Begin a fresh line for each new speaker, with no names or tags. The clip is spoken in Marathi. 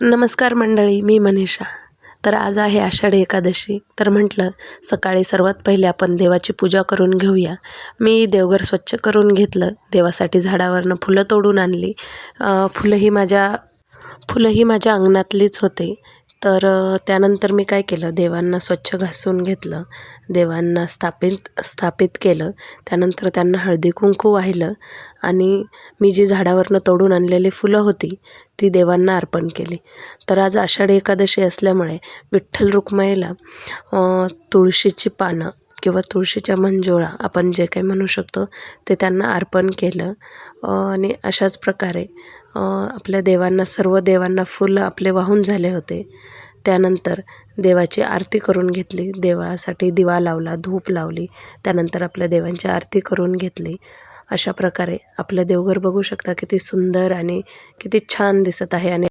नमस्कार मंडळी, मी मनीषा. तर आज आहे आषाढी एकादशी. तर म्हटलं सकाळी सर्वात पहिले आपण देवाची पूजा करून घेऊया. मी देवघर स्वच्छ करून घेतलं. देवासाठी झाडावरनं फुलं तोडून आणली. फुलं ही माझ्या अंगणातलीच होती. तर त्यानंतर मी काय केलं, देवांना स्वच्छ घासून घेतलं, देवांना स्थापित केलं. त्यानंतर त्यांना हळदी कुंकू वाहिलं आणि मी जी झाडावरनं तोडून आणलेली फुलं होती ती देवांना अर्पण केली. तर आज आषाढी एकादशी असल्यामुळे विठ्ठल रुक्माईला तुळशीची पानं किंवा तुळशीच्या मंजुळा आपण जे काही म्हणू शकतो ते त्यांना अर्पण केलं. आणि अशाच प्रकारे आपल्या देवांना, सर्व देवांना फुलं आपले वाहून झाले होते. त्यानंतर देवाची आरती करून घेतली. देवासाठी दिवा लावला, धूप लावली. त्यानंतर आपल्या देवांची आरती करून घेतली. अशा प्रकारे आपलं देवघर बघू शकता किती सुंदर आणि किती छान दिसत आहे. आणि